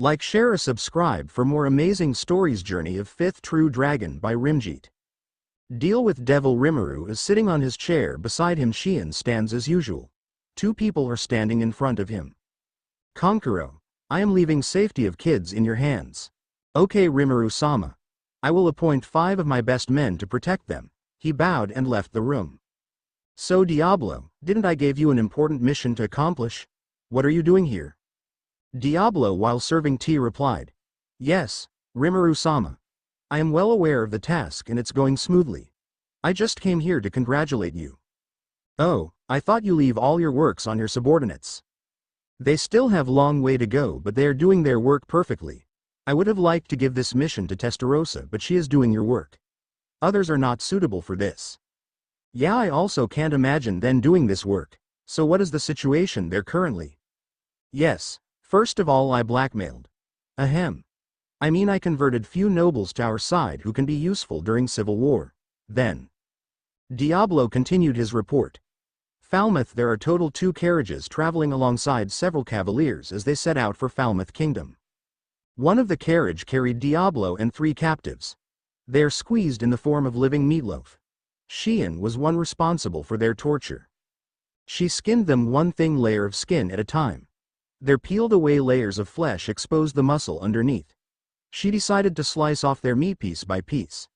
Like, share, or subscribe for more amazing stories. Journey of Fifth True Dragon by Rimjit. Deal with Devil. Rimuru is sitting on his chair. Beside him Xian stands as usual. Two people are standing in front of him. Konkuro, I am leaving safety of kids in your hands. Okay, Rimuru-sama. I will appoint 5 of my best men to protect them. He bowed and left the room. So Diablo, didn't I give you an important mission to accomplish? What are you doing here? Diablo, while serving tea, replied. Yes, Rimuru-sama. I am well aware of the task and it's going smoothly. I just came here to congratulate you. Oh, I thought you leave all your works on your subordinates. They still have long way to go, but they are doing their work perfectly. I would have liked to give this mission to Testarossa, but she is doing your work. Others are not suitable for this. Yeah, I also can't imagine them doing this work. So what is the situation there currently? Yes. First of all, I blackmailed. Ahem. I mean, I converted few nobles to our side who can be useful during civil war. Then Diablo continued his report. Falmouth, there are total 2 carriages traveling alongside several cavaliers as they set out for Falmouth Kingdom. One of the carriage carried Diablo and 3 captives. They are squeezed in the form of living meatloaf. Xian was one responsible for their torture. She skinned them one thin layer of skin at a time. Their peeled away layers of flesh exposed the muscle underneath. She decided to slice off their meat piece by piece.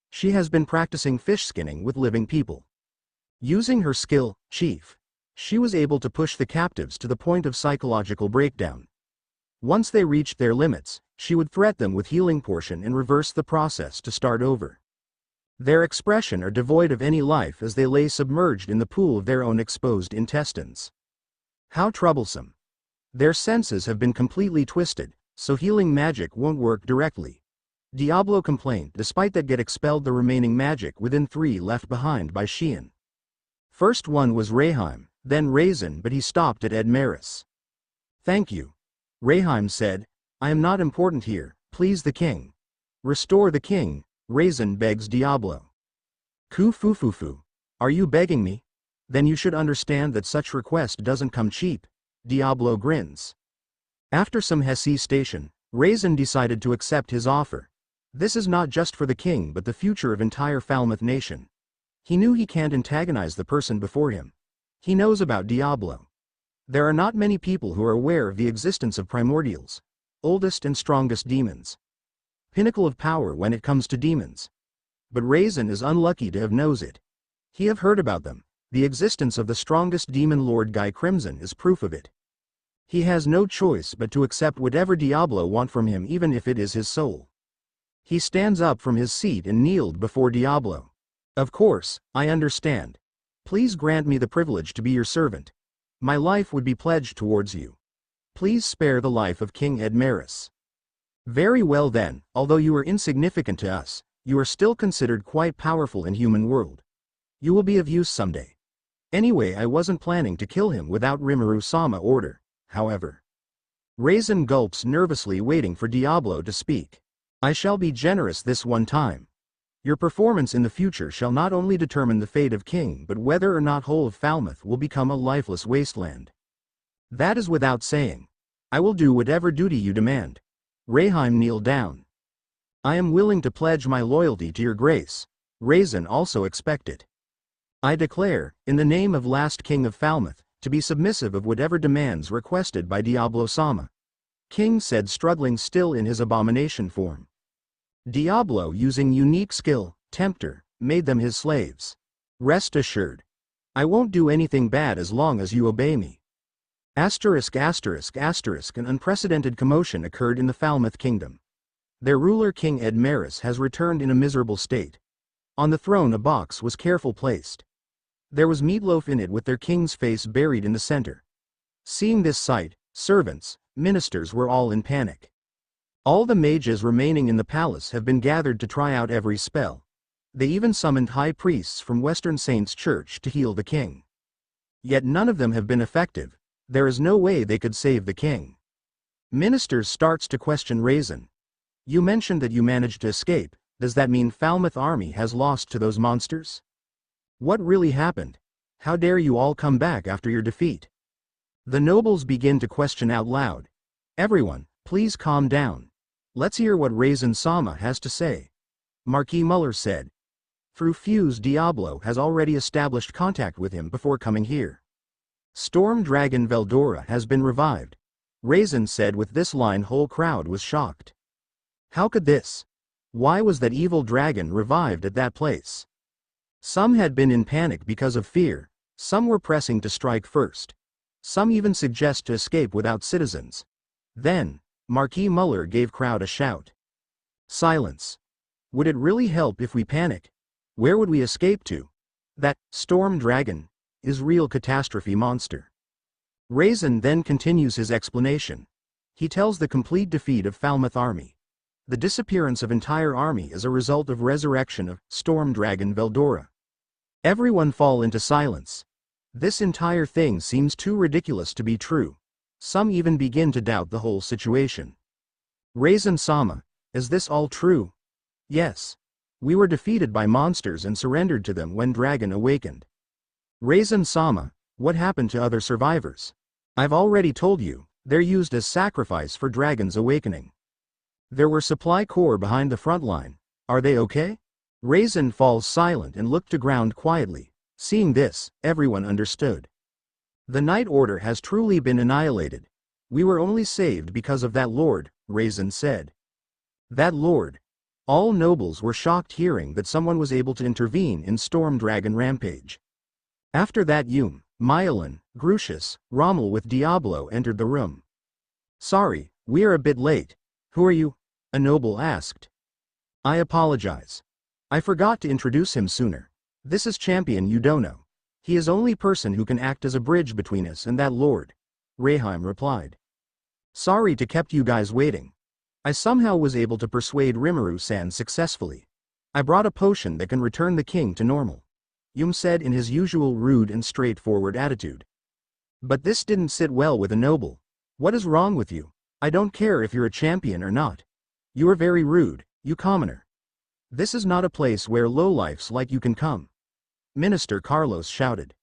She has been practicing fish skinning with living people. Using her skill, Chief, she was able to push the captives to the point of psychological breakdown. Once they reached their limits, she would threat them with healing portion and reverse the process to start over. Their expression are devoid of any life as they lay submerged in the pool of their own exposed intestines. How troublesome. Their senses have been completely twisted, so healing magic won't work directly. Diablo complained. Despite that, get expelled the remaining magic within 3 left behind by Xian. First one was Rayheim, then Raisin, but he stopped at Edmaris. Thank you. Rayheim said, I am not important here, please the king. Restore the king, Raisin begs Diablo. Kufufufu. Are you begging me? Then you should understand that such request doesn't come cheap. Diablo grins. After some hesitation, Raisin decided to accept his offer. This is not just for the king but the future of entire Falmouth nation. He knew he can't antagonize the person before him. He knows about Diablo. There are not many people who are aware of the existence of primordials, oldest and strongest demons. Pinnacle of power when it comes to demons. But Raisin is unlucky to have knows it. He have heard about them. The existence of the strongest demon Lord Guy Crimson is proof of it. He has no choice but to accept whatever Diablo want from him, even if it is his soul. He stands up from his seat and kneeled before Diablo. Of course, I understand. Please grant me the privilege to be your servant. My life would be pledged towards you. Please spare the life of King Edmaris. Very well then, although you are insignificant to us, you are still considered quite powerful in human world. You will be of use someday. Anyway, I wasn't planning to kill him without Rimuru-sama order. However, Raisin gulps nervously, waiting for Diablo to speak. I shall be generous this one time. Your performance in the future shall not only determine the fate of King but whether or not whole of Falmouth will become a lifeless wasteland. That is without saying. I will do whatever duty you demand. Rayheim kneeled down. I am willing to pledge my loyalty to your grace. Raisin also expect it. I declare, in the name of last King of Falmouth, to be submissive of whatever demands requested by Diablo-sama. King said, struggling still in his abomination form. Diablo, using unique skill, Tempter, made them his slaves. Rest assured. I won't do anything bad as long as you obey me. An unprecedented commotion occurred in the Falmouth Kingdom. Their ruler King Edmaris has returned in a miserable state. On the throne a box was carefully placed. There was meatloaf in it with their king's face buried in the center. Seeing this sight, servants, ministers were all in panic. All the mages remaining in the palace have been gathered to try out every spell. They even summoned high priests from Western Saints Church to heal the king. Yet none of them have been effective. There is no way they could save the king. Ministers starts to question Raisin. You mentioned that you managed to escape. Does that mean Falmouth army has lost to those monsters? What really happened? How dare you all come back after your defeat? The nobles begin to question out loud. Everyone, Please calm down. Let's hear what Raisin Sama has to say. Marquis Muller said. Through Fuse, Diablo has already established contact with him before coming here. Storm Dragon Veldora has been revived. Raisin said. With this line, whole crowd was shocked. How could this? Why was that evil dragon revived at that place? Some had been in panic because of fear, some were pressing to strike first. Some even suggest to escape without citizens. Then, Marquis Muller gave crowd a shout. Silence. Would it really help if we panic? Where would we escape to? That storm dragon is real catastrophe monster. Raisin then continues his explanation. He tells the complete defeat of Falmouth army. The disappearance of entire army is a result of resurrection of Storm Dragon Veldora. Everyone fall into silence. This entire thing seems too ridiculous to be true. Some even begin to doubt the whole situation. Raisin Sama, is this all true? Yes. We were defeated by monsters and surrendered to them when Dragon awakened. Raisin Sama, what happened to other survivors? I've already told you, they're used as sacrifice for Dragon's awakening. There were supply corps behind the front line. Are they okay? Raisin falls silent and looked to ground quietly. Seeing this, everyone understood. The Night Order has truly been annihilated. We were only saved because of that Lord, Raisin said. That Lord. All nobles were shocked hearing that someone was able to intervene in Storm Dragon Rampage. After that Myelin, Grucius, Rommel with Diablo entered the room. Sorry, we are a bit late. Who are you? A noble asked. I apologize. I forgot to introduce him sooner. This is Champion Udono. He is only person who can act as a bridge between us and that lord. Reheim replied. Sorry to kept you guys waiting. I somehow was able to persuade Rimuru-san successfully. I brought a potion that can return the king to normal. Yum said in his usual rude and straightforward attitude. But this didn't sit well with a noble. What is wrong with you? I don't care if you're a champion or not. You are very rude, you commoner. This is not a place where lowlifes like you can come. Minister Carlos shouted.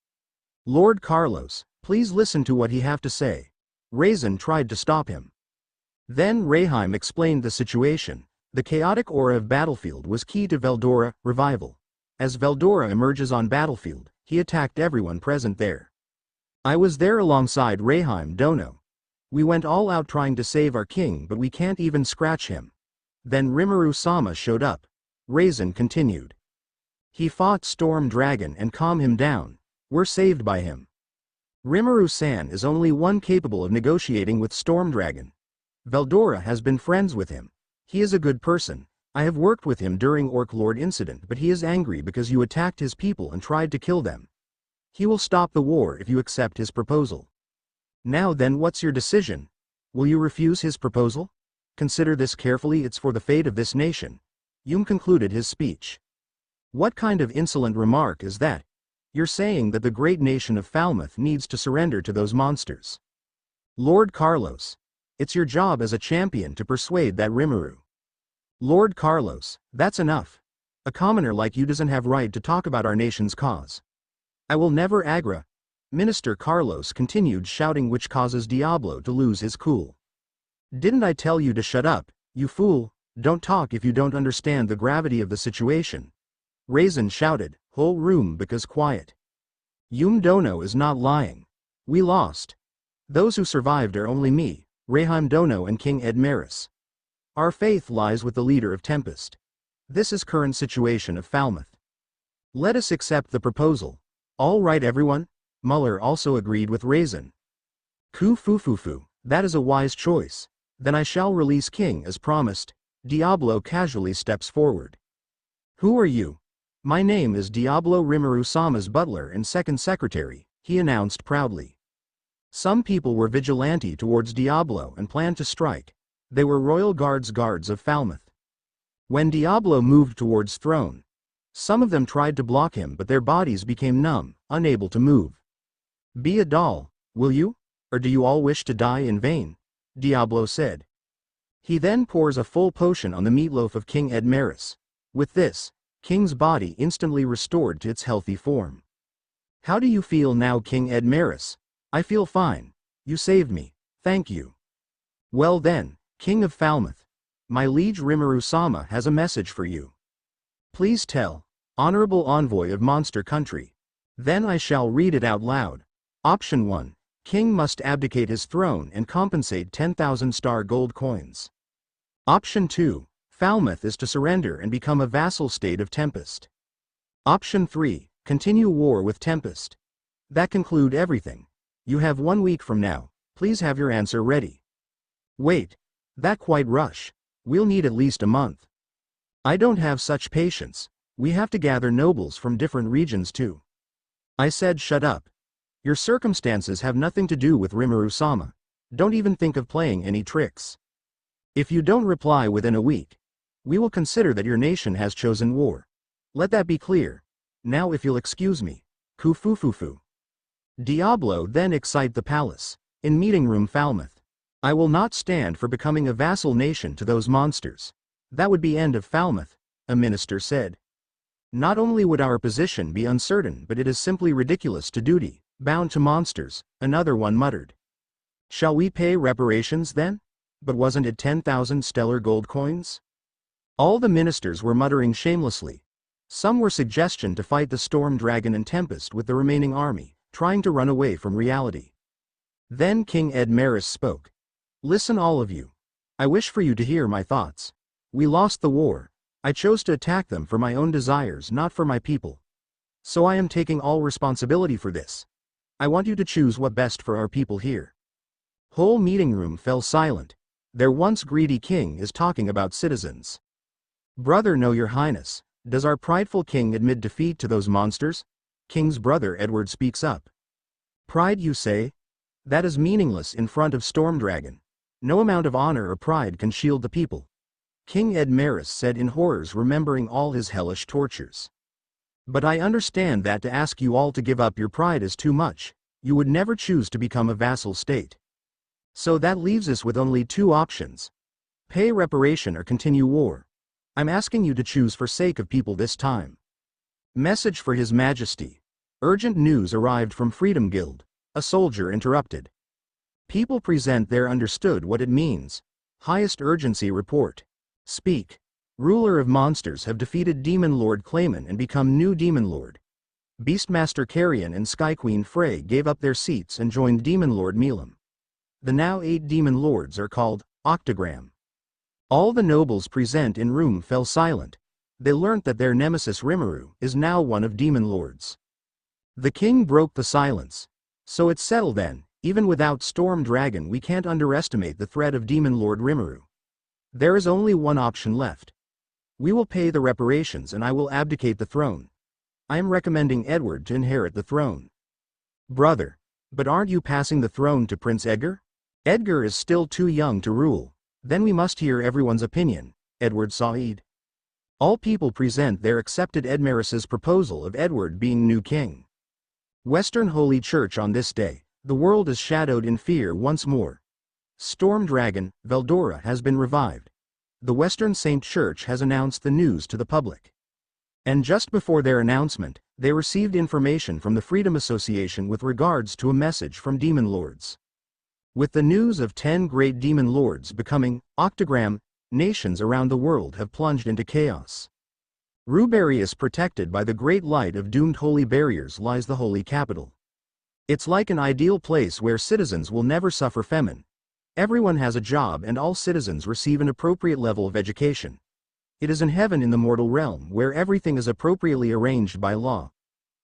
Lord Carlos, please listen to what he have to say. Raisin tried to stop him. Then Reheim explained the situation. The chaotic aura of battlefield was key to Veldora revival. As Veldora emerges on battlefield, he attacked everyone present there. I was there alongside Reheim Dono. We went all out trying to save our king, but we can't even scratch him. Then Rimuru-sama showed up. Raisin continued. He fought Storm Dragon and calmed him down. We're saved by him. Rimuru-san is only one capable of negotiating with Storm Dragon. Veldora has been friends with him. He is a good person. I have worked with him during Orc Lord incident, but he is angry because you attacked his people and tried to kill them. He will stop the war if you accept his proposal. Now then, what's your decision? Will you refuse his proposal? Consider this carefully, it's for the fate of this nation. Yum concluded his speech. What kind of insolent remark is that? You're saying that the great nation of Falmouth needs to surrender to those monsters. Lord Carlos. It's your job as a champion to persuade that Rimuru. Lord Carlos, that's enough. A commoner like you doesn't have right to talk about our nation's cause. I will never agra. Minister Carlos continued shouting, which causes Diablo to lose his cool. Didn't I tell you to shut up, you fool? Don't talk if you don't understand the gravity of the situation. Raisin shouted, whole room because quiet. Yum Dono is not lying. We lost. Those who survived are only me, Reheim Dono and King Edmaris. Our faith lies with the leader of Tempest. This is current situation of Falmouth. Let us accept the proposal. All right everyone? Muller also agreed with Raisin. Ku-fu-fu-fu, that is a wise choice. Then I shall release King as promised. Diablo casually steps forward. Who are you? My name is Diablo Rimuru-sama's butler and second secretary, he announced proudly. Some people were vigilante towards Diablo and planned to strike. They were Royal Guards of Falmouth. When Diablo moved towards throne, some of them tried to block him, but their bodies became numb, unable to move. Be a doll, will you? Or do you all wish to die in vain? Diablo said. He then pours a full potion on the meatloaf of King Edmaris. With this, King's body instantly restored to its healthy form. How do you feel now, King Edmaris? I feel fine. You saved me. Thank you. Well then, King of Falmouth, my liege Rimuru-sama has a message for you. Please tell, Honorable Envoy of Monster Country. Then I shall read it out loud. Option 1. King must abdicate his throne and compensate 10,000 star gold coins. Option 2. Falmouth is to surrender and become a vassal state of Tempest. Option 3. Continue war with Tempest. That conclude everything. You have 1 week from now. Please have your answer ready. Wait. That quite rush. We'll need at least a month. I don't have such patience. We have to gather nobles from different regions too. I said shut up. Your circumstances have nothing to do with Rimuru-sama. Don't even think of playing any tricks. If you don't reply within a week, we will consider that your nation has chosen war. Let that be clear. Now if you'll excuse me. Kufufufu. Diablo then excite the palace. In meeting room Falmouth. I will not stand for becoming a vassal nation to those monsters. That would be end of Falmouth, a minister said. Not only would our position be uncertain, but it is simply ridiculous to duty, bound to monsters, another one muttered. Shall we pay reparations then? But wasn't it 10,000 stellar gold coins? All the ministers were muttering shamelessly. Some were suggestion to fight the Storm Dragon and Tempest with the remaining army, trying to run away from reality. Then King Ed Maris spoke. Listen all of you. I wish for you to hear my thoughts. We lost the war. I chose to attack them for my own desires, not for my people. So I am taking all responsibility for this. I want you to choose what best for our people here. Whole meeting room fell silent. Their once greedy king is talking about citizens. Brother, no, your highness, does our prideful king admit defeat to those monsters? King's brother Edward speaks up. Pride, you say? That is meaningless in front of Storm Dragon. No amount of honor or pride can shield the people. King Ed Maris said in horrors, remembering all his hellish tortures. But I understand that to ask you all to give up your pride is too much. You would never choose to become a vassal state. So that leaves us with only 2 options. Pay reparation or continue war. I'm asking you to choose for sake of people this time. Message for His Majesty. Urgent news arrived from Freedom Guild. A soldier interrupted. People present there understood what it means. Highest urgency report. Speak. Ruler of monsters have defeated Demon Lord Clayman and become new Demon Lord. Beastmaster Carrion and Sky Queen Frey gave up their seats and joined Demon Lord Milam. The now 8 Demon Lords are called Octagram. All the nobles present in room fell silent. They learnt that their nemesis Rimuru is now one of Demon Lords. The king broke the silence. So it's settled then. Even without Storm Dragon we can't underestimate the threat of Demon Lord Rimuru. There is only one option left. We will pay the reparations and I will abdicate the throne. I am recommending Edward to inherit the throne. Brother, but aren't you passing the throne to Prince Edgar? Edgar is still too young to rule. Then we must hear everyone's opinion, Edward Said. All people present there accepted Ed Maris's proposal of Edward being new king. Western Holy Church on this day. The world is shadowed in fear once more. Storm Dragon, Veldora has been revived. The Western Saint Church has announced the news to the public. And just before their announcement, they received information from the Freedom Association with regards to a message from Demon Lords. With the news of 10 great Demon Lords becoming Octagram, nations around the world have plunged into chaos. Rubarius, protected by the great light of doomed holy barriers, lies the holy capital. It's like an ideal place where citizens will never suffer famine. Everyone has a job and all citizens receive an appropriate level of education. It is in heaven in the mortal realm where everything is appropriately arranged by law.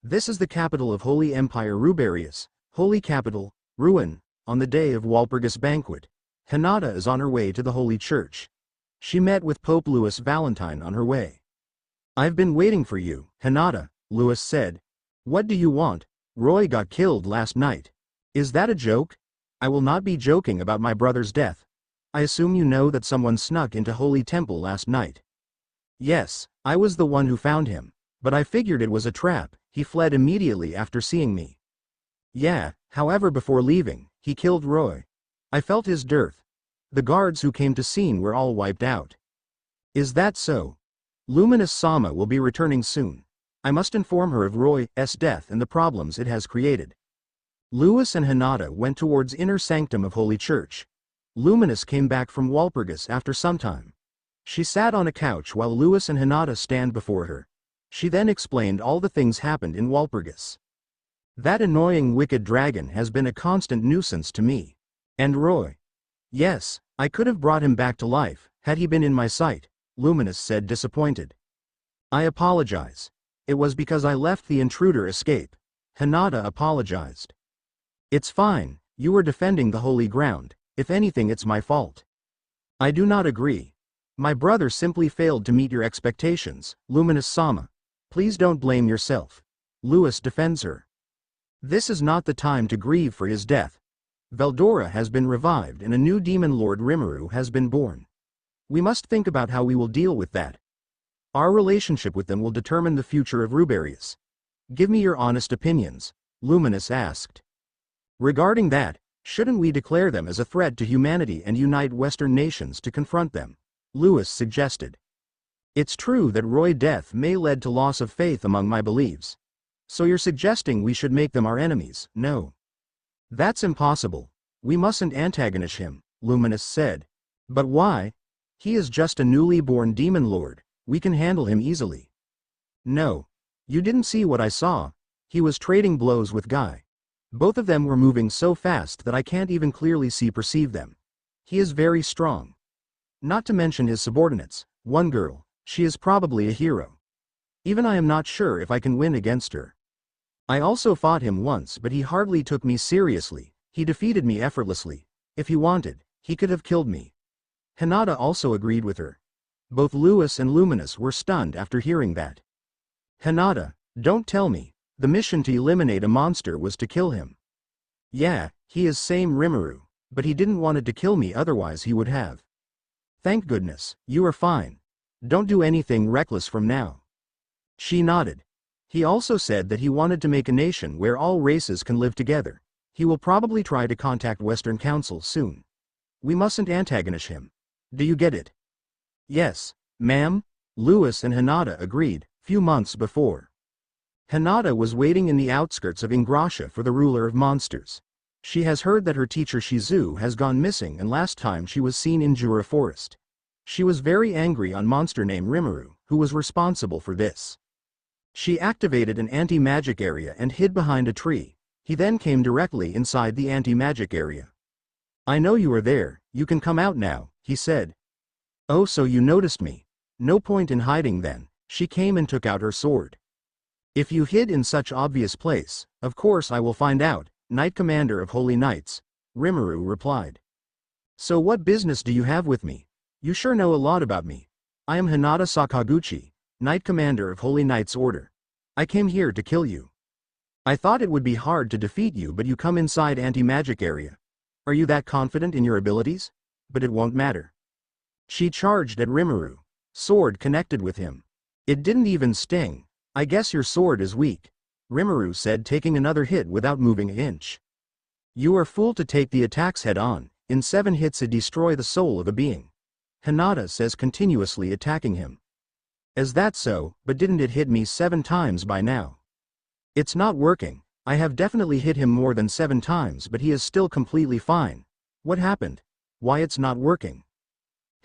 This is the capital of Holy Empire Rubarius, holy capital, ruin. On the day of Walpurgis banquet, Hinata is on her way to the Holy Church. She met with Pope Louis Valentine on her way. I've been waiting for you, Hinata, Louis said. What do you want? Roy got killed last night. Is that a joke? I will not be joking about my brother's death. I assume you know that someone snuck into Holy Temple last night. Yes, I was the one who found him, but I figured it was a trap. He fled immediately after seeing me. Yeah, however before leaving, he killed Roy. I felt his death. The guards who came to scene were all wiped out. Is that so? Luminous Sama will be returning soon. I must inform her of Roy's death and the problems it has created. Louis and Hinata went towards inner sanctum of Holy Church. Luminous came back from Walpurgis after some time. She sat on a couch while Lewis and Hinata stand before her. She then explained all the things happened in Walpurgis. That annoying wicked dragon has been a constant nuisance to me. And Roy. Yes, I could have brought him back to life, had he been in my sight, Luminous said disappointed. I apologize. It was because I left the intruder escape. Hinata apologized. It's fine, you were defending the holy ground, if anything it's my fault. I do not agree. My brother simply failed to meet your expectations, Luminous-sama. Please don't blame yourself. Lewis defends her. This is not the time to grieve for his death. Veldora has been revived and a new demon lord Rimuru has been born. We must think about how we will deal with that. Our relationship with them will determine the future of Ruberius. Give me your honest opinions, Luminous asked. Regarding that, shouldn't we declare them as a threat to humanity and unite Western nations to confront them? Lewis suggested. It's true that Roy's death may lead to loss of faith among my beliefs. So you're suggesting we should make them our enemies? No. That's impossible. We mustn't antagonize him, Luminous said. But why? He is just a newly born demon lord, we can handle him easily. No. You didn't see what I saw. He was trading blows with Guy. Both of them were moving so fast that I can't even clearly perceive them. He is very strong. Not to mention his subordinates, one girl, she is probably a hero. Even I am not sure if I can win against her. I also fought him once but he hardly took me seriously, he defeated me effortlessly. If he wanted, he could have killed me. Hinata also agreed with her. Both Lewis and Luminous were stunned after hearing that. Hinata, don't tell me, the mission to eliminate a monster was to kill him. Yeah, he is same Rimuru, but he didn't want to kill me otherwise he would have. Thank goodness, you are fine. Don't do anything reckless from now. She nodded. He also said that he wanted to make a nation where all races can live together. He will probably try to contact Western Council soon. We mustn't antagonize him. Do you get it? Yes, ma'am, Lewis and Hinata agreed, few months before. Hinata was waiting in the outskirts of Ingrasha for the ruler of monsters. She has heard that her teacher Shizu has gone missing and last time she was seen in Jura Forest. She was very angry on monster named Rimuru, who was responsible for this. She activated an anti-magic area and hid behind a tree. He then came directly inside the anti-magic area. I know you are there, you can come out now, he said. Oh, so you noticed me. No point in hiding then. She came and took out her sword. If you hid in such obvious place, of course I will find out, Knight Commander of Holy Knights, Rimuru replied. So what business do you have with me? You sure know a lot about me. I am Hinata Sakaguchi, Knight Commander of Holy Knights Order. I came here to kill you. I thought it would be hard to defeat you but you come inside anti-magic area. Are you that confident in your abilities? But it won't matter. She charged at Rimuru. Sword connected with him. It didn't even sting. I guess your sword is weak, Rimuru said taking another hit without moving an inch. You are fool to take the attacks head on, in 7 hits it destroy the soul of a being. Hinata says continuously attacking him. Is that so, but didn't it hit me 7 times by now? It's not working, I have definitely hit him more than 7 times but he is still completely fine. What happened? Why it's not working?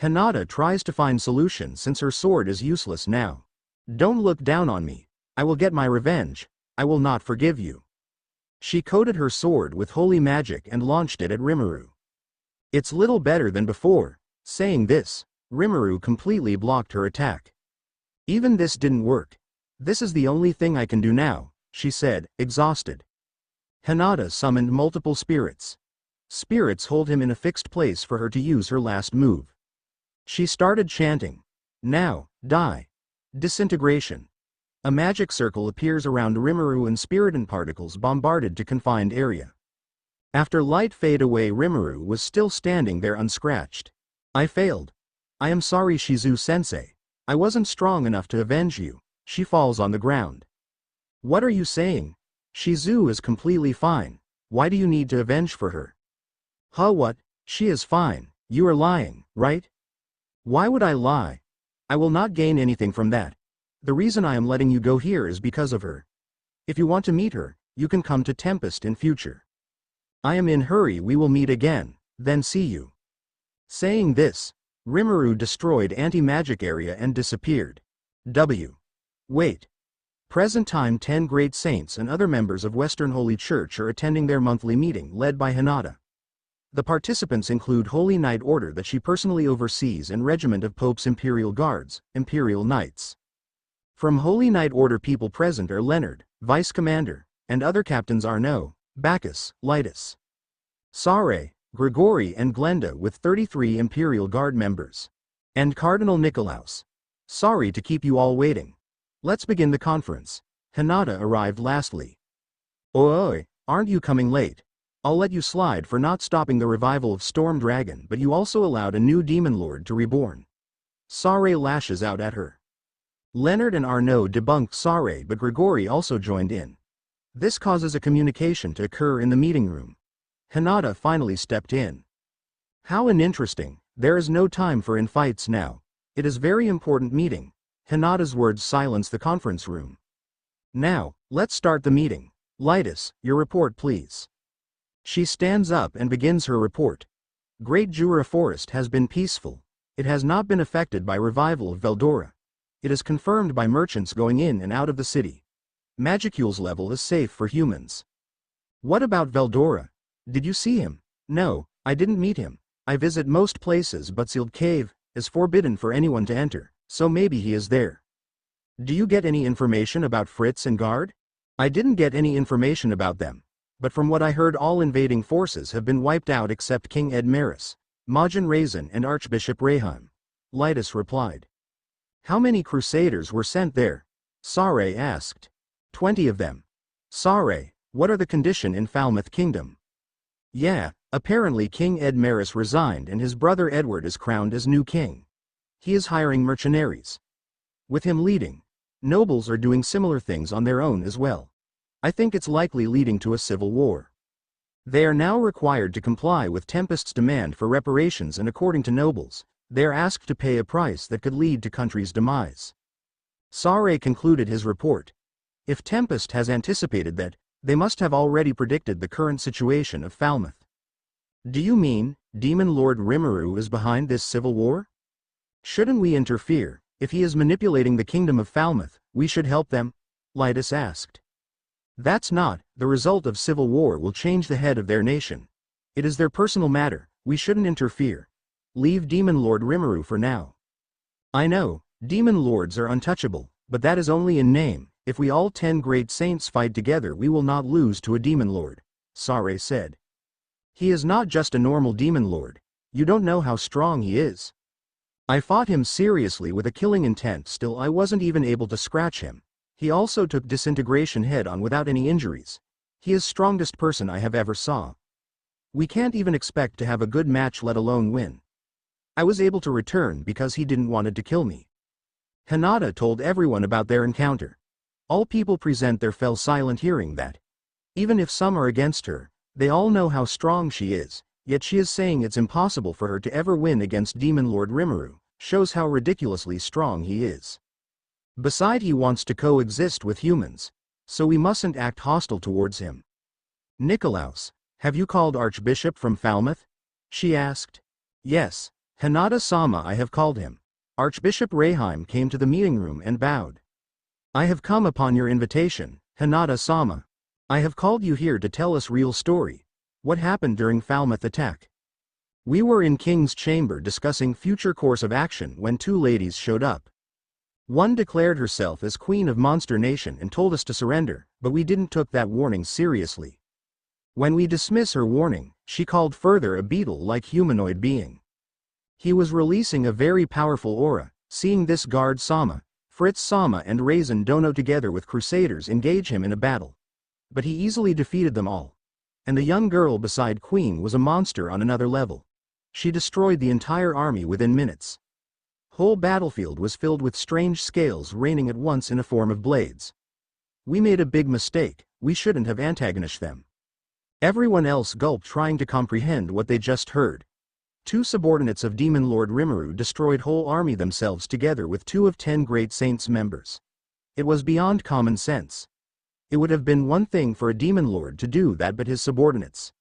Hinata tries to find solution since her sword is useless now. Don't look down on me. I will get my revenge. I will not forgive you. She coated her sword with holy magic and launched it at Rimuru. It's little better than before. Saying this, Rimuru completely blocked her attack. Even this didn't work. This is the only thing I can do now, she said, exhausted. Hinata summoned multiple spirits. Spirits hold him in a fixed place for her to use her last move. She started chanting. Now, die. Disintegration. A magic circle appears around Rimuru and spiriton particles bombarded to confined area. After light fade away Rimuru was still standing there unscratched. I failed. I am sorry Shizu-sensei. I wasn't strong enough to avenge you. She falls on the ground. What are you saying? Shizu is completely fine. Why do you need to avenge for her? Huh, what? She is fine. You are lying, right? Why would I lie? I will not gain anything from that. The reason I am letting you go here is because of her. If you want to meet her, you can come to Tempest in future. I am in hurry we will meet again, then see you. Saying this, Rimuru destroyed anti-magic area and disappeared. Wait. Present time 10 great saints and other members of Western Holy Church are attending their monthly meeting led by Hinata. The participants include Holy Knight Order that she personally oversees and Regiment of Pope's Imperial Guards, Imperial Knights. From Holy Knight Order people present are Leonard, Vice Commander, and other captains Arnaud, Bacchus, Lytus, Sare, Grigori and Glenda with 33 Imperial Guard members. And Cardinal Nicolaus. Sorry to keep you all waiting. Let's begin the conference. Hinata arrived lastly. Oi, aren't you coming late? I'll let you slide for not stopping the revival of Storm Dragon, but you also allowed a new demon lord to reborn. Sare lashes out at her. Leonard and Arnaud debunked Sare, but Grigori also joined in. This causes a communication to occur in the meeting room. Hinata finally stepped in. How uninteresting, there is no time for infights now. It is very important meeting. Hinata's words silence the conference room. Now, let's start the meeting. Lytus, your report please. She stands up and begins her report. Great Jura Forest has been peaceful. It has not been affected by revival of Veldora. It is confirmed by merchants going in and out of the city. Magicule's level is safe for humans. What about Veldora? Did you see him? No, I didn't meet him. I visit most places but sealed cave is forbidden for anyone to enter, so maybe he is there. Do you get any information about Fritz and Guard? I didn't get any information about them. But from what I heard all invading forces have been wiped out except King Edmaris, Majin Raisin and Archbishop Reheim. Lytus replied. How many crusaders were sent there? Sare asked. 20 of them. Sare, what are the condition in Falmouth Kingdom? Yeah, apparently King Edmaris resigned and his brother Edward is crowned as new king. He is hiring mercenaries. With him leading, nobles are doing similar things on their own as well. I think it's likely leading to a civil war. They are now required to comply with Tempest's demand for reparations, and according to nobles, they are asked to pay a price that could lead to country's demise. Sare concluded his report. If Tempest has anticipated that, they must have already predicted the current situation of Falmouth. Do you mean, Demon Lord Rimuru is behind this civil war? Shouldn't we interfere? If he is manipulating the kingdom of Falmouth, we should help them? Lytus asked. That's not, the result of civil war will change the head of their nation. It is their personal matter, we shouldn't interfere. Leave Demon Lord Rimuru for now. I know, Demon Lords are untouchable, but that is only in name. If we all 10 great saints fight together we will not lose to a Demon Lord, Sare said. He is not just a normal Demon Lord. You don't know how strong he is. I fought him seriously with a killing intent, still I wasn't even able to scratch him. He also took disintegration head-on without any injuries. He is strongest person I have ever saw. We can't even expect to have a good match, let alone win. I was able to return because he didn't wanted to kill me. Hinata told everyone about their encounter. All people present there fell silent hearing that. Even if some are against her, they all know how strong she is, yet she is saying it's impossible for her to ever win against Demon Lord Rimuru, shows how ridiculously strong he is. Beside, he wants to coexist with humans, so we mustn't act hostile towards him. Nicolaus, have you called Archbishop from Falmouth? She asked. Yes, Hinata-sama, I have called him. Archbishop Reheim came to the meeting room and bowed. I have come upon your invitation, Hinata-sama. I have called you here to tell us real story. What happened during Falmouth attack? We were in King's chamber discussing future course of action when 2 ladies showed up. One declared herself as Queen of Monster Nation and told us to surrender, but we didn't took that warning seriously. When we dismiss her warning, she called further a beetle-like humanoid being. He was releasing a very powerful aura. Seeing this, Guard Sama, Fritz Sama and Raisin Dono together with Crusaders engage him in a battle. But he easily defeated them all. And the young girl beside Queen was a monster on another level. She destroyed the entire army within minutes. Whole battlefield was filled with strange scales raining at once in a form of blades. We made a big mistake, we shouldn't have antagonized them. Everyone else gulped, trying to comprehend what they just heard. 2 subordinates of Demon Lord Rimuru destroyed whole army themselves together with 2 of 10 Great Saints members. It was beyond common sense. It would have been one thing for a Demon Lord to do that, but his subordinates.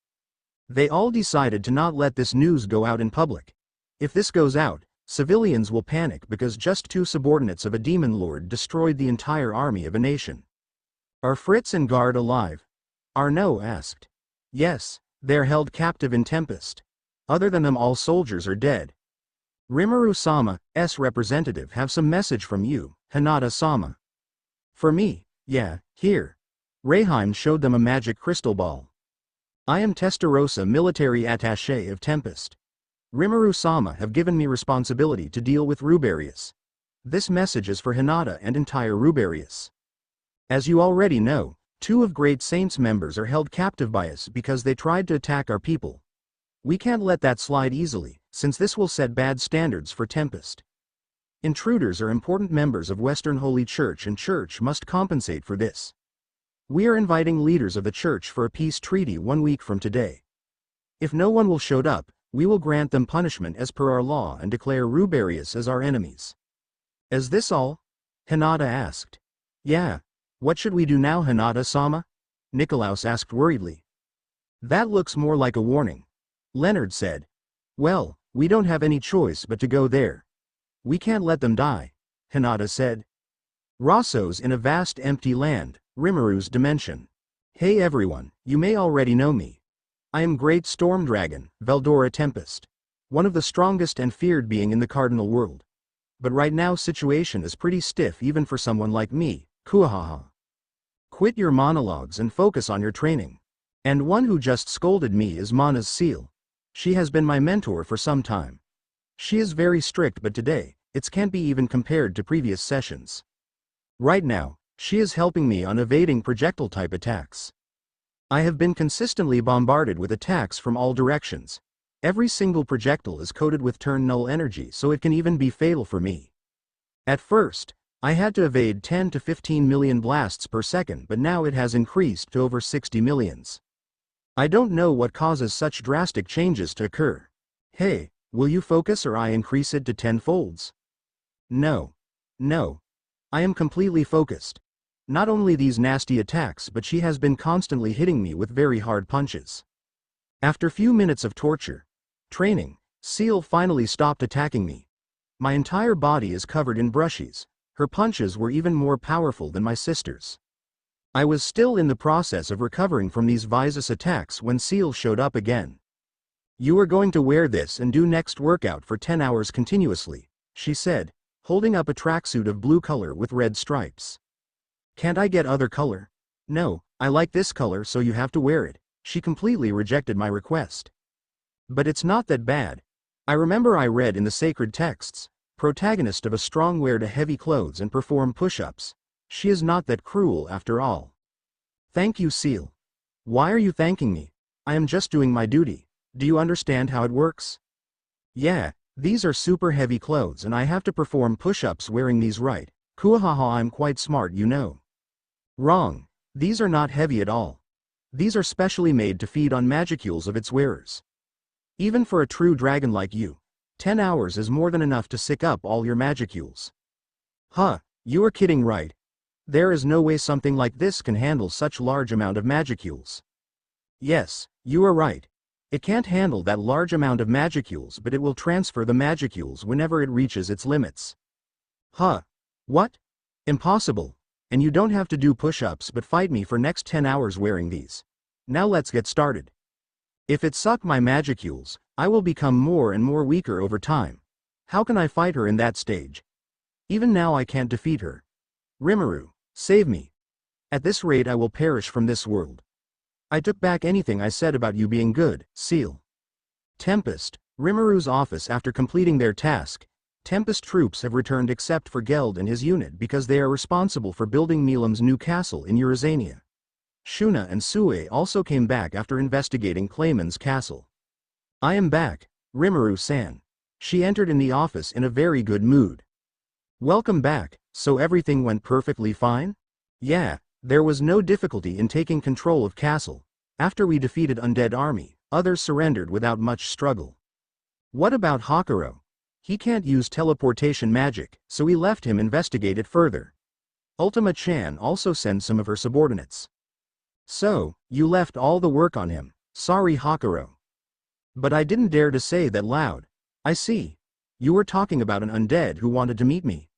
They all decided to not let this news go out in public. If this goes out, civilians will panic because just 2 subordinates of a demon lord destroyed the entire army of a nation. Are Fritz and Guard alive? Arnaud asked. Yes, they're held captive in Tempest. Other than them, all soldiers are dead. Rimuru-sama's representative have some message from you, Hinata-sama. For me, yeah, here. Reheim showed them a magic crystal ball. I am Testarossa, military attaché of Tempest. Rimuru-sama have given me responsibility to deal with Rubarius. This message is for Hinata and entire Rubarius. As you already know, 2 of Great Saint's members are held captive by us because they tried to attack our people. We can't let that slide easily, since this will set bad standards for Tempest. Intruders are important members of Western Holy Church, and Church must compensate for this. We are inviting leaders of the Church for a peace treaty 1 week from today. If no one will show up, we will grant them punishment as per our law and declare Rubarius as our enemies. Is this all? Hinata asked. Yeah. What should we do now, Hinata-sama? Nikolaus asked worriedly. That looks more like a warning. Leonard said. Well, we don't have any choice but to go there. We can't let them die, Hinata said. Rosso's in a vast empty land, Rimuru's dimension. Hey everyone, you may already know me. I am Great Storm Dragon, Veldora Tempest. One of the strongest and feared being in the Cardinal world. But right now situation is pretty stiff even for someone like me, Kuahaha. Quit your monologues and focus on your training. And one who just scolded me is Mana's seal. She has been my mentor for some time. She is very strict, but today, it can't be even compared to previous sessions. Right now, she is helping me on evading projectile-type attacks. I have been consistently bombarded with attacks from all directions. Every single projectile is coated with turn null energy, so it can even be fatal for me. At first, I had to evade 10 to 15 million blasts per second, but now it has increased to over 60 millions. I don't know what causes such drastic changes to occur. Hey, will you focus or I increase it to 10 folds? No. No. I am completely focused. Not only these nasty attacks, but she has been constantly hitting me with very hard punches. After few minutes of torture, training, Seal finally stopped attacking me. My entire body is covered in brushes. Her punches were even more powerful than my sister's. I was still in the process of recovering from these vicious attacks when Seal showed up again. You are going to wear this and do next workout for 10 hours continuously, she said, holding up a tracksuit of blue color with red stripes. Can't I get other color? No, I like this color, so you have to wear it. She completely rejected my request. But it's not that bad. I remember I read in the sacred texts, protagonist of a strong wear to heavy clothes and perform push-ups. She is not that cruel after all. Thank you, Seal. Why are you thanking me? I am just doing my duty. Do you understand how it works? Yeah, these are super heavy clothes and I have to perform push-ups wearing these, right? Kuahaha, I'm quite smart, you know. Wrong. These are not heavy at all. These are specially made to feed on magicules of its wearers. Even for a true dragon like you, 10 hours is more than enough to sick up all your magicules. Huh, you are kidding, right? There is no way something like this can handle such large amount of magicules. Yes, you are right. It can't handle that large amount of magicules, but it will transfer the magicules whenever it reaches its limits. Huh? What? Impossible. And you don't have to do push-ups but fight me for next 10 hours wearing these. Now let's get started. If it suck my magicules, I will become more and more weaker over time. How can I fight her in that stage? Even now I can't defeat her. Rimuru, save me. At this rate I will perish from this world. I took back anything I said about you being good, Seal. Tempest, Rimuru's office. After completing their task, Tempest troops have returned except for Geld and his unit because they are responsible for building Milam's new castle in Eurazania. Shuna and Sue also came back after investigating Clayman's castle. I am back, Rimuru-san. She entered in the office in a very good mood. Welcome back, so everything went perfectly fine? Yeah, there was no difficulty in taking control of castle. After we defeated undead army, others surrendered without much struggle. What about Hakuro? He can't use teleportation magic, so we left him investigate it further. Ultima-chan also sent some of her subordinates. So, you left all the work on him. Sorry, Hakuro. But I didn't dare to say that loud. I see. You were talking about an undead who wanted to meet me.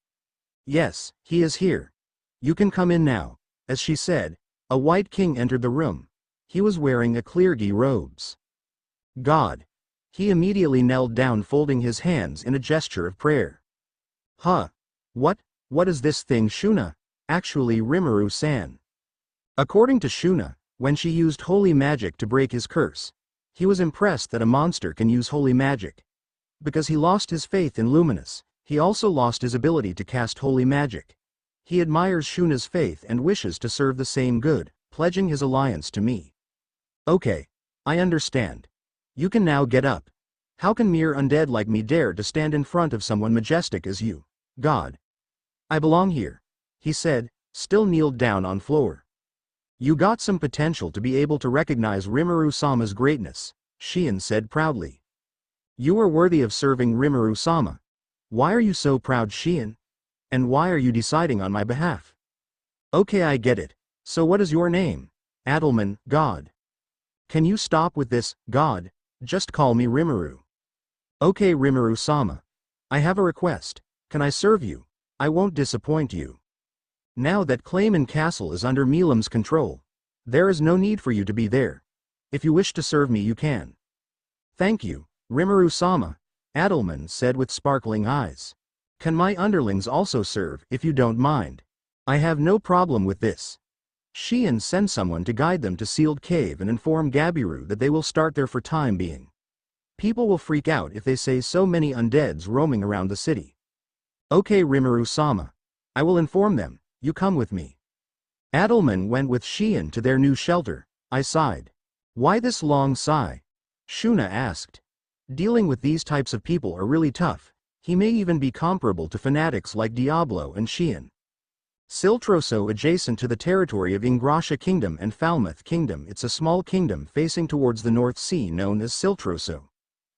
Yes, he is here. You can come in now. As she said, a white king entered the room. He was wearing a cleargi robes. God. He immediately knelt down, folding his hands in a gesture of prayer. Huh? What is this thing, Shuna? Actually, Rimuru-san. According to Shuna, when she used holy magic to break his curse, he was impressed that a monster can use holy magic. Because he lost his faith in Luminous, he also lost his ability to cast holy magic. He admires Shuna's faith and wishes to serve the same good, pledging his alliance to me. Okay. I understand. You can now get up. How can mere undead like me dare to stand in front of someone majestic as you, God? I belong here, he said, still kneeled down on floor. You got some potential to be able to recognize Rimuru-sama's greatness, Shion said proudly. You are worthy of serving Rimuru-sama. Why are you so proud, Shion? And why are you deciding on my behalf? Okay, I get it. So what is your name? Adelman, God. Can you stop with this, God? Just call me Rimuru. Okay, Rimuru-sama. I have a request. Can I serve you? I won't disappoint you. Now that Clayman Castle is under Milam's control, there is no need for you to be there. If you wish to serve me, you can. Thank you, Rimuru-sama, Adelman said with sparkling eyes. Can my underlings also serve, if you don't mind? I have no problem with this. Shion send someone to guide them to Sealed Cave and inform Gabiru that they will start there for time being. People will freak out if they say so many undeads roaming around the city. Okay, Rimuru-sama. I will inform them. You come with me. Adelman went with Shion to their new shelter. I sighed. Why this long sigh? Shuna asked. Dealing with these types of people are really tough. He may even be comparable to fanatics like Diablo and Shion. Siltroso, adjacent to the territory of Ingrasha Kingdom and Falmouth Kingdom, it's a small kingdom facing towards the North Sea known as Siltroso.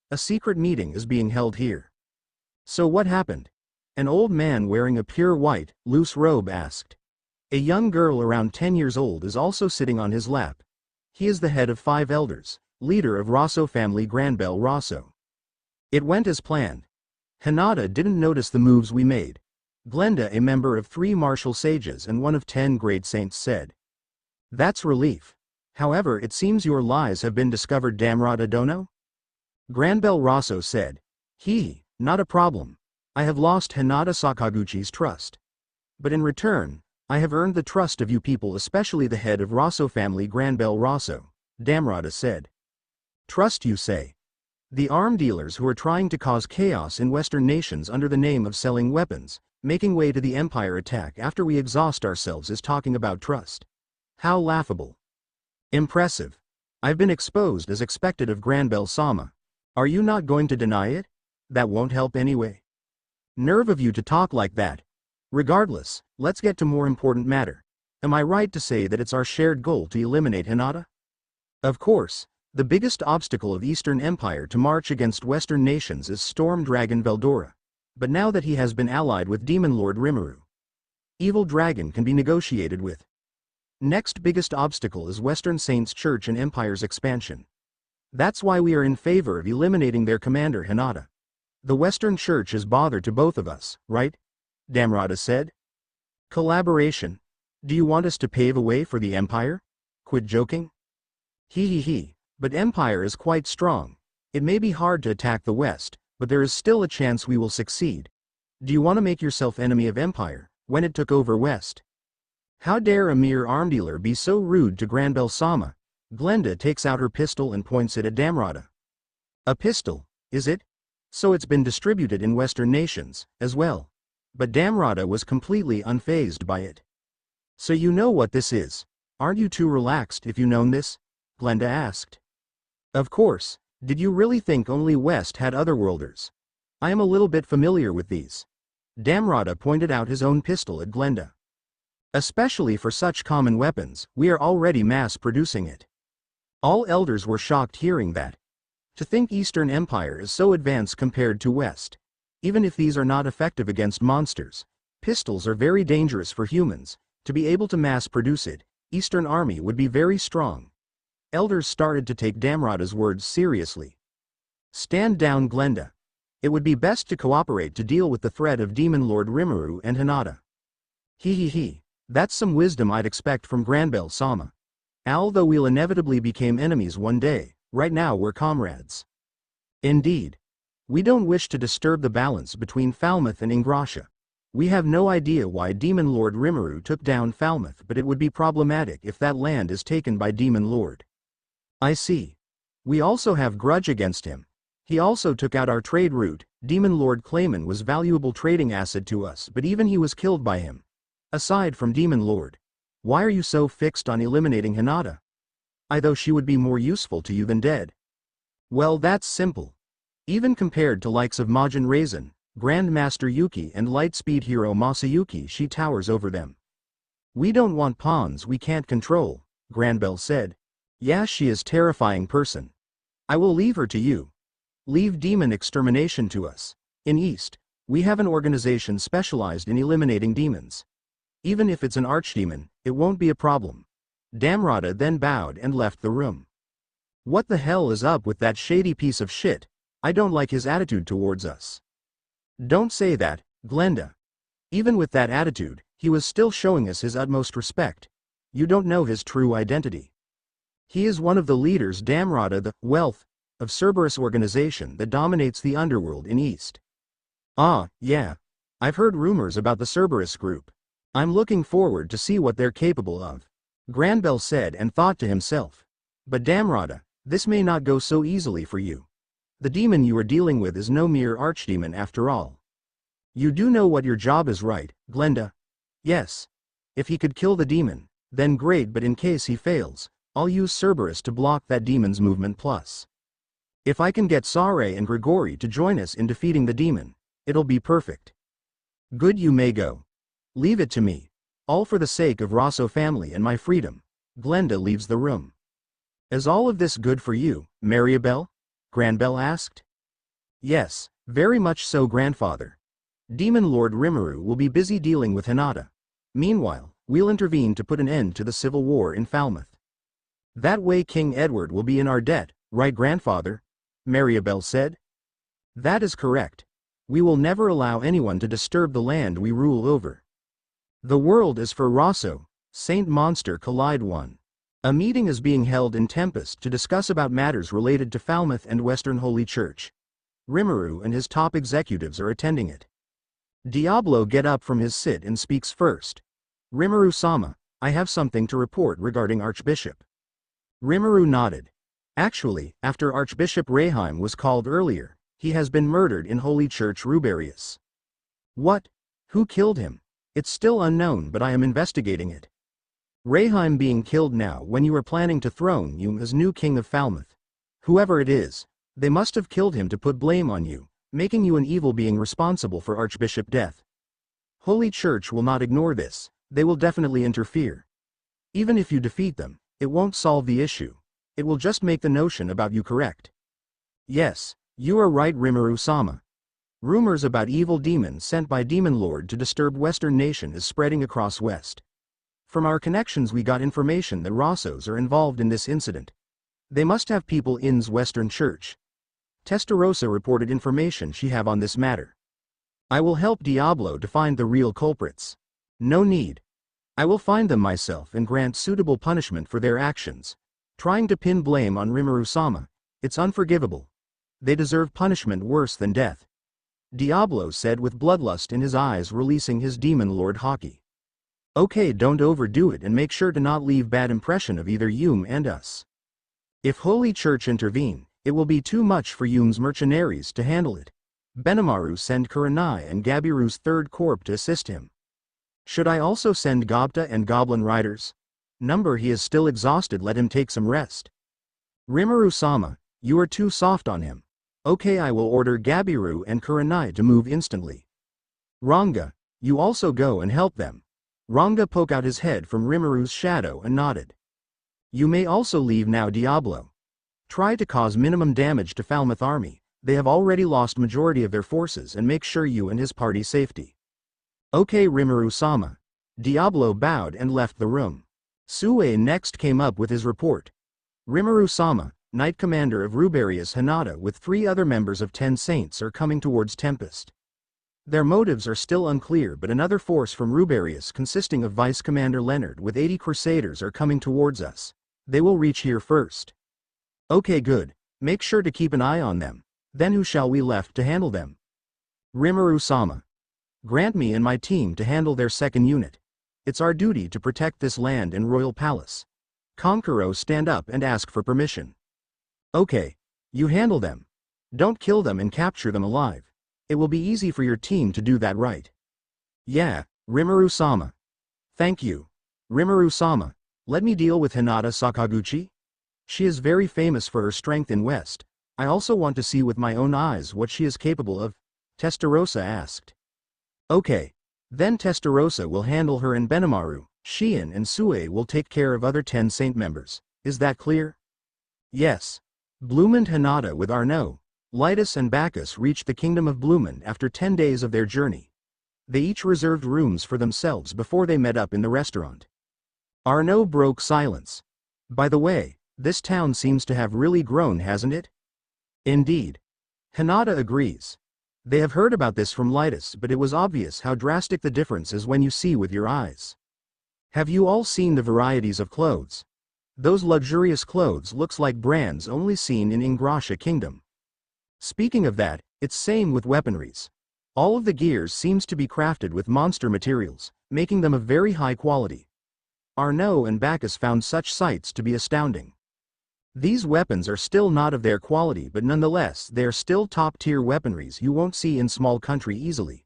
A secret meeting is being held here. So what happened? An old man wearing a pure white, loose robe asked. A young girl around 10 years old is also sitting on his lap. He is the head of 5 elders, leader of Rosso family Granbel Rosso. It went as planned. Hinata didn't notice the moves we made. Glenda, a member of 3 martial sages and one of 10 great saints, said. That's relief. However, it seems your lies have been discovered, Damrata Dono? Granbel Rosso said. Not a problem. I have lost Hinata Sakaguchi's trust. But in return, I have earned the trust of you people, especially the head of Rosso family Granbel Rosso, Damrata said. Trust, you say? The arm dealers who are trying to cause chaos in Western nations under the name of selling weapons, making way to the Empire attack after we exhaust ourselves, is talking about trust. How laughable. Impressive. I've been exposed as expected of Granbel-sama. Are you not going to deny it? That won't help anyway. Nerve of you to talk like that. Regardless, let's get to more important matter. Am I right to say that it's our shared goal to eliminate Hinata? Of course, the biggest obstacle of Eastern Empire to march against Western nations is Storm Dragon Veldora. But now that he has been allied with Demon Lord Rimuru, Evil Dragon can be negotiated with. Next biggest obstacle is Western Saints Church and Empire's expansion. That's why we are in favor of eliminating their commander Hinata. The Western Church is bother to both of us, right? Damrata said. Collaboration? Do you want us to pave a way for the Empire? Quit joking. But Empire is quite strong. It may be hard to attack the West, but there is still a chance we will succeed. Do you want to make yourself enemy of Empire, when it took over West? How dare a mere arm dealer be so rude to Granbel-sama? Glenda takes out her pistol and points it at Damrata. A pistol, is it? So it's been distributed in Western nations, as well. But Damrata was completely unfazed by it. So you know what this is. Aren't you too relaxed if you known this? Glenda asked. Of course. Did you really think only West had otherworlders? I am a little bit familiar with these. Damrata pointed out his own pistol at Glenda. Especially for such common weapons, we are already mass-producing it. All elders were shocked hearing that. To think Eastern Empire is so advanced compared to West. Even if these are not effective against monsters, pistols are very dangerous for humans. To be able to mass-produce it, Eastern Army would be very strong. Elders started to take Damrata's words seriously. Stand down, Glenda. It would be best to cooperate to deal with the threat of Demon Lord Rimuru and Hinata. He. That's some wisdom I'd expect from Granbell-sama. Although we'll inevitably become enemies one day, right now we're comrades. Indeed. We don't wish to disturb the balance between Falmouth and Ingrassia. We have no idea why Demon Lord Rimuru took down Falmouth, but it would be problematic if that land is taken by Demon Lord. I see. We also have grudge against him. He also took out our trade route. Demon Lord Clayman was valuable trading asset to us, but even he was killed by him. Aside from Demon Lord, why are you so fixed on eliminating Hinata? Though she would be more useful to you than dead. Well, that's simple. Even compared to likes of Majin Raisin, Grandmaster Yuki and Lightspeed hero Masayuki, she towers over them. We don't want pawns we can't control, Granbell said. Yeah, she is terrifying person. I will leave her to you. Leave demon extermination to us. In East, we have an organization specialized in eliminating demons. Even if it's an archdemon, it won't be a problem. Damrata then bowed and left the room. What the hell is up with that shady piece of shit? I don't like his attitude towards us. Don't say that, Glenda. Even with that attitude, he was still showing us his utmost respect. You don't know his true identity. He is one of the leaders, Damrata, the wealth of Cerberus organization that dominates the underworld in East. Ah, yeah. I've heard rumors about the Cerberus group. I'm looking forward to see what they're capable of. Granbell said and thought to himself. But Damrata, this may not go so easily for you. The demon you are dealing with is no mere archdemon after all. You do know what your job is, right, Glenda? Yes. If he could kill the demon, then great, but in case he fails, I'll use Cerberus to block that demon's movement plus. If I can get Sare and Grigori to join us in defeating the demon, it'll be perfect. Good, you may go. Leave it to me. All for the sake of Rosso family and my freedom. Glenda leaves the room. Is all of this good for you, Mariabelle? Granbell asked. Yes, very much so, grandfather. Demon Lord Rimuru will be busy dealing with Hinata. Meanwhile, we'll intervene to put an end to the civil war in Falmouth. That way King Edward will be in our debt, right, grandfather? Mariabelle said. That is correct. We will never allow anyone to disturb the land we rule over. The world is for Rosso, Saint Monster Collide 1. A meeting is being held in Tempest to discuss about matters related to Falmouth and Western Holy Church. Rimuru and his top executives are attending it. Diablo get up from his sit and speaks first. Rimuru-sama, I have something to report regarding Archbishop. Rimuru nodded. Actually, after Archbishop Reheim was called earlier, he has been murdered in Holy Church Ruberius. What? Who killed him? It's still unknown, but I am investigating it. Reheim being killed now when you are planning to throne you as new king of Falmouth. Whoever it is, they must have killed him to put blame on you, making you an evil being responsible for Archbishop death. Holy Church will not ignore this, they will definitely interfere. Even if you defeat them, it won't solve the issue. It will just make the notion about you correct. Yes, you are right, Rimuru-sama. Rumors about evil demons sent by Demon Lord to disturb Western nation is spreading across West. From our connections we got information that Rossos are involved in this incident. They must have people in's Western Church. Testarossa reported information she have on this matter. I will help Diablo to find the real culprits. No need. I will find them myself and grant suitable punishment for their actions. Trying to pin blame on Rimuru-sama, it's unforgivable. They deserve punishment worse than death. Diablo said with bloodlust in his eyes, releasing his Demon Lord Hockey. Okay, don't overdo it and make sure to not leave bad impression of either Yume and us. If Holy Church intervene, it will be too much for Yume's mercenaries to handle it. Benimaru send Kurenai and Gabiru's third corp to assist him. Should I also send Gobta and Goblin Riders? Number he is still exhausted, let him take some rest. Rimuru-sama, you are too soft on him. Okay, I will order Gabiru and Kurenai to move instantly. Ranga, you also go and help them. Ranga poked out his head from Rimuru's shadow and nodded. You may also leave now, Diablo. Try to cause minimum damage to Falmouth army, they have already lost majority of their forces, and make sure you and his party safety. Okay, Rimuru-sama. Diablo bowed and left the room. Sue next came up with his report. Rimuru-sama, Knight Commander of Ruberius Hinata with 3 other members of 10 Saints are coming towards Tempest. Their motives are still unclear, but another force from Ruberius consisting of Vice Commander Leonard with 80 Crusaders are coming towards us. They will reach here first. Okay, good. Make sure to keep an eye on them. Then who shall we left to handle them? Rimuru-sama. Grant me and my team to handle their second unit. It's our duty to protect this land and royal palace. Konkuro, stand up and ask for permission. Okay. You handle them. Don't kill them and capture them alive. It will be easy for your team to do that, right? Yeah, Rimuru-sama. Thank you. Rimuru-sama, let me deal with Hinata Sakaguchi. She is very famous for her strength in West. I also want to see with my own eyes what she is capable of, Testarossa asked. Okay. Then Testarossa will handle her, and Benimaru, Shion and Sue will take care of other 10 Saint members. Is that clear? Yes. Bloom and Hinata with Arnaud, Lytus and Bacchus reached the kingdom of Bloomin after 10 days of their journey. They each reserved rooms for themselves before they met up in the restaurant. Arnaud broke silence. By the way, this town seems to have really grown, hasn't it? Indeed. Hinata agrees. They have heard about this from Lytus, but it was obvious how drastic the difference is when you see with your eyes. Have you all seen the varieties of clothes? Those luxurious clothes looks like brands only seen in Ingrasha Kingdom. Speaking of that, it's same with weaponries. All of the gears seems to be crafted with monster materials, making them of very high quality. Arnaud and Bacchus found such sights to be astounding. These weapons are still not of their quality, but nonetheless they are still top-tier weaponries you won't see in small country easily.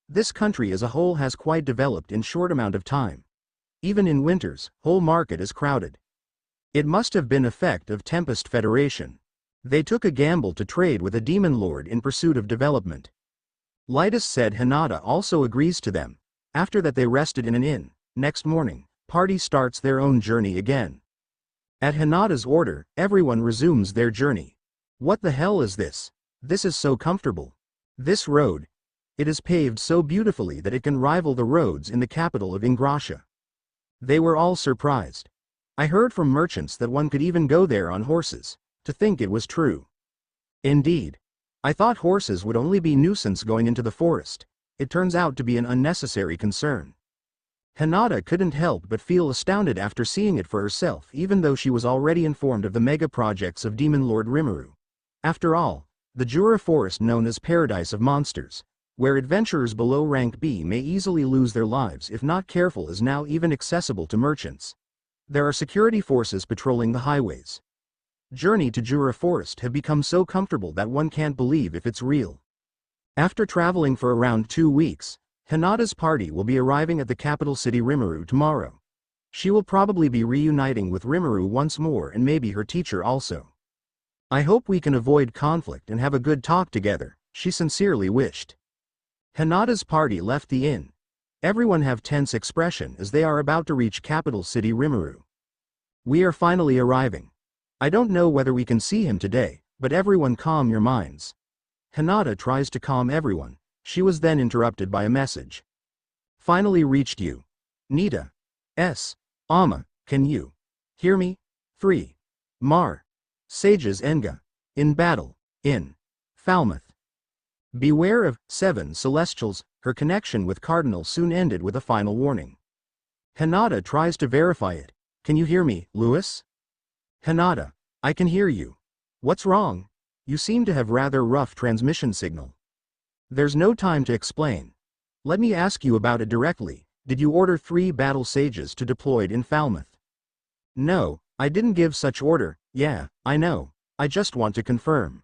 This country as a whole has quite developed in short amount of time. Even in winters, whole market is crowded. It must have been effect of Tempest Federation. They took a gamble to trade with a demon lord in pursuit of development. Lytus said Hinata also agrees to them. After that they rested in an inn. Next morning, party starts their own journey again. At Hinata's order, everyone resumes their journey. What the hell is this? This is so comfortable. This road. It is paved so beautifully that it can rival the roads in the capital of Ingrasha. They were all surprised. I heard from merchants that one could even go there on horses. To think it was true. Indeed. I thought horses would only be nuisance going into the forest. It turns out to be an unnecessary concern. Hinata couldn't help but feel astounded after seeing it for herself, even though she was already informed of the mega projects of Demon Lord Rimuru. After all, the Jura Forest, known as Paradise of Monsters, where adventurers below rank B may easily lose their lives if not careful, is now even accessible to merchants. There are security forces patrolling the highways. Journey to Jura Forest have become so comfortable that one can't believe if it's real. After traveling for around 2 weeks, Hinata's party will be arriving at the capital city Rimuru tomorrow. She will probably be reuniting with Rimuru once more, and maybe her teacher also. I hope we can avoid conflict and have a good talk together, she sincerely wished. Hinata's party left the inn. Everyone have tense expression as they are about to reach capital city Rimuru. We are finally arriving. I don't know whether we can see him today, but everyone calm your minds. Hinata tries to calm everyone. She was then interrupted by a message. Finally reached you. Nita. S. Ama, can you hear me? 3. Mar. Sages Enga. In battle. In Falmouth. Beware of 7 Celestials. Her connection with Cardinal soon ended with a final warning. Hinata tries to verify it. Can you hear me, Lewis? Hinata. I can hear you. What's wrong? You seem to have rather rough transmission signal. There's no time to explain. Let me ask you about it directly. Did you order 3 battle sages to deployed in Falmouth? No, I didn't give such order. Yeah, I know. I just want to confirm.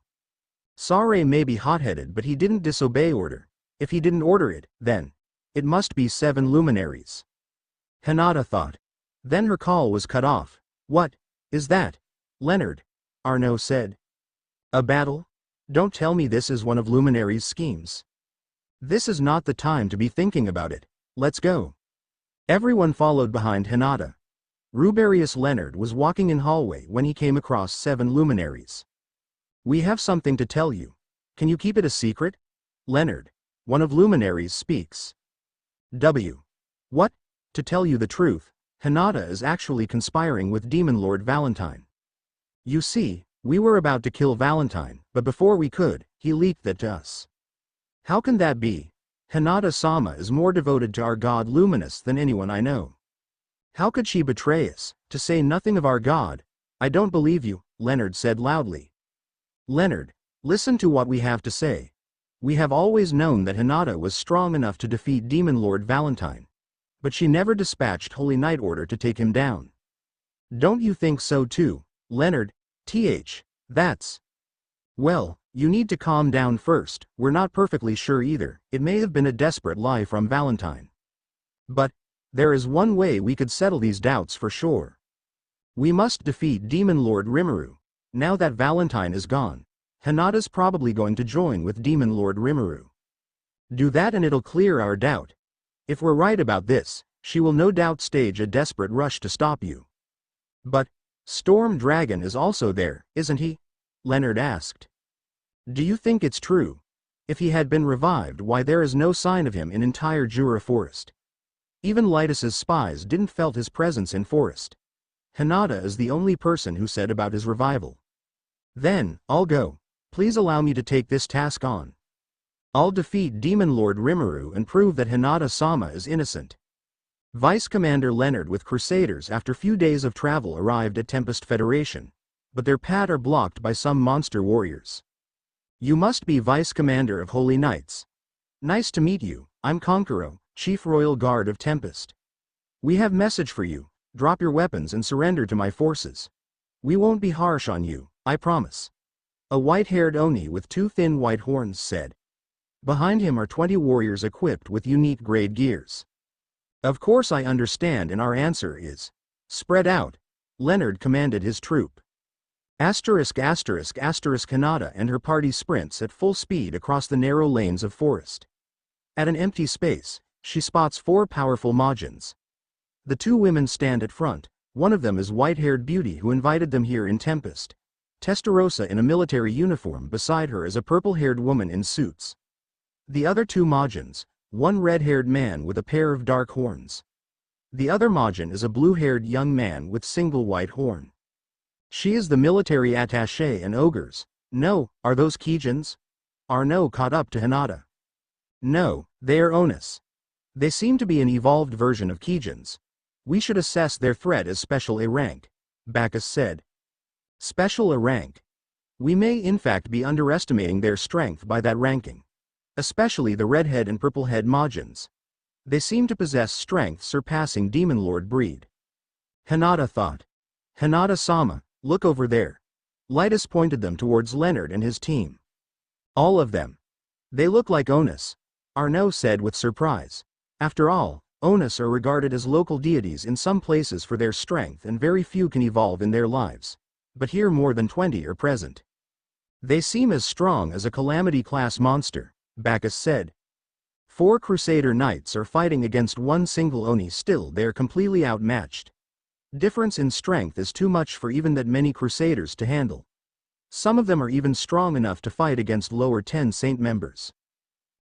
Sare may be hot-headed, but he didn't disobey order. If he didn't order it, then it must be 7 luminaries. Hinata thought. Then her call was cut off. What is that? Leonard. Arnaud said. A battle? Don't tell me this is one of Luminary's schemes. This is not the time to be thinking about it. Let's go. Everyone followed behind Hinata. Ruberius Leonard was walking in hallway when he came across 7 luminaries. We have something to tell you. Can you keep it a secret? Leonard. One of luminaries speaks. W. What? To tell you the truth, Hinata is actually conspiring with Demon Lord Valentine. You see, We were about to kill Valentine, but before we could, he leaked that to us. How can that be? Hinata-sama is more devoted to our god Luminous than anyone I know. How could she betray us, to say nothing of our god? I don't believe you, Leonard said loudly. Leonard, listen to what we have to say. We have always known that Hinata was strong enough to defeat Demon Lord Valentine. But she never dispatched Holy Knight Order to take him down. Don't you think so too, Leonard? That's... Well, you need to calm down first. We're not perfectly sure either. It may have been a desperate lie from Valentine. But there is one way we could settle these doubts for sure. We must defeat Demon Lord Rimuru. Now that Valentine is gone, Hinata's probably going to join with Demon Lord Rimuru. Do that and it'll clear our doubt. If we're right about this, she will no doubt stage a desperate rush to stop you. But Storm Dragon is also there, isn't he? Leonard asked. Do you think it's true? If he had been revived, why there is no sign of him in entire Jura Forest. Even Lytus's spies didn't felt his presence in forest. Hinata is the only person who said about his revival. Then, I'll go. Please allow me to take this task on. I'll defeat Demon Lord Rimuru and prove that Hinata-sama is innocent. Vice Commander Leonard with Crusaders after few days of travel arrived at Tempest Federation, but their path are blocked by some monster warriors. You must be Vice Commander of Holy Knights. Nice to meet you, I'm Konkuro, Chief Royal Guard of Tempest. We have message for you, drop your weapons and surrender to my forces. We won't be harsh on you, I promise. A white-haired Oni with two thin white horns said. Behind him are 20 warriors equipped with unique grade gears. Of course I understand, and our answer is, spread out. Leonard commanded his troop. Hinata and her party sprints at full speed across the narrow lanes of forest. At an empty space, she spots 4 powerful Majins. The 2 women stand at front. One of them is white-haired beauty who invited them here in Tempest. Testarossa in a military uniform, beside her is a purple-haired woman in suits. The other 2 Majins, one red-haired man with a pair of dark horns. The other Majin is a blue-haired young man with single white horn. She is the military attaché and ogres. No, are those Kijins? Arno caught up to Hinata. No, they are Onus. They seem to be an evolved version of Kijins. We should assess their threat as Special A rank, Bacchus said. Special A rank. We may in fact be underestimating their strength by that ranking. Especially the redhead and purplehead Majins. They seem to possess strength surpassing Demon Lord breed. Hinata thought. Hinata-sama, look over there. Lytus pointed them towards Leonard and his team. All of them. They look like Onus, Arno said with surprise. After all, Onus are regarded as local deities in some places for their strength, and very few can evolve in their lives. But here more than 20 are present. They seem as strong as a Calamity-class monster, Bacchus said. 4 Crusader Knights are fighting against one single Oni. Still, they are completely outmatched. Difference in strength is too much for even that many Crusaders to handle. Some of them are even strong enough to fight against lower 10 Saint members.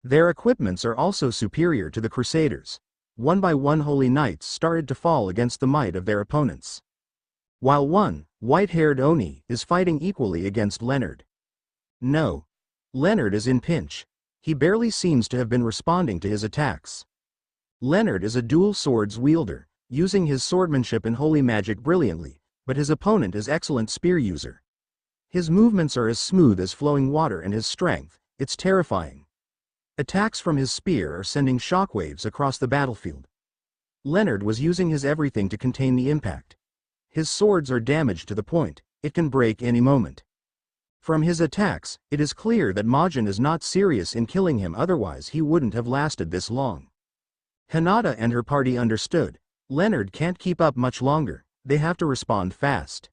Their equipments are also superior to the Crusaders. One by one Holy Knights started to fall against the might of their opponents. While one, white-haired Oni, is fighting equally against Leonard. No. Leonard is in pinch. He barely seems to have been responding to his attacks. Leonard is a dual swords wielder, using his swordmanship and holy magic brilliantly, but his opponent is excellent spear user. His movements are as smooth as flowing water, and his strength, it's terrifying. Attacks from his spear are sending shockwaves across the battlefield. Leonard was using his everything to contain the impact. His swords are damaged to the point it can break any moment. From his attacks, it is clear that Majin is not serious in killing him, otherwise he wouldn't have lasted this long. Hinata and her party understood. Leonard can't keep up much longer, they have to respond fast.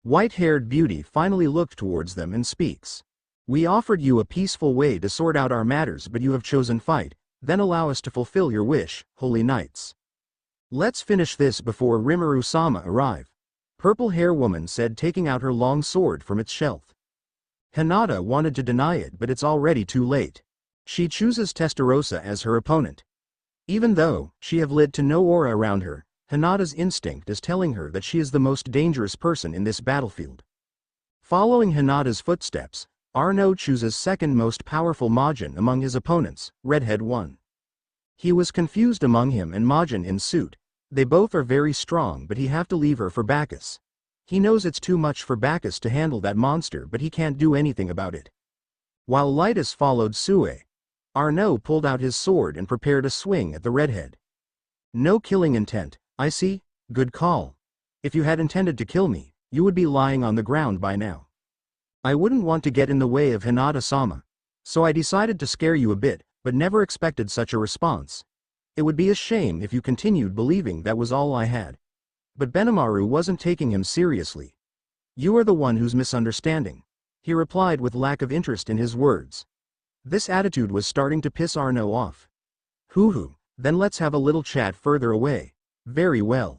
White-haired beauty finally looked towards them and speaks. We offered you a peaceful way to sort out our matters, but you have chosen fight. Then allow us to fulfill your wish, Holy Knights. Let's finish this before Rimuru-sama arrive. Purple hair woman said, taking out her long sword from its shelf. Hinata wanted to deny it, but it's already too late. She chooses Testarossa as her opponent. Even though she have lit to no aura around her, Hinata's instinct is telling her that she is the most dangerous person in this battlefield. Following Hinata's footsteps, Arno chooses second most powerful Majin among his opponents, Redhead 1. He was confused among him and Majin in suit. They both are very strong, but he have to leave her for Bacchus. He knows it's too much for Bacchus to handle that monster, but he can't do anything about it. While Lytus followed Sue, Arno pulled out his sword and prepared a swing at the redhead. No killing intent, I see, good call. If you had intended to kill me, you would be lying on the ground by now. I wouldn't want to get in the way of Hinata-sama. So I decided to scare you a bit, but never expected such a response. It would be a shame if you continued believing that was all I had. But Benimaru wasn't taking him seriously. You are the one who's misunderstanding, he replied with lack of interest in his words. This attitude was starting to piss Arno off. Hoo hoo, then let's have a little chat further away. Very well.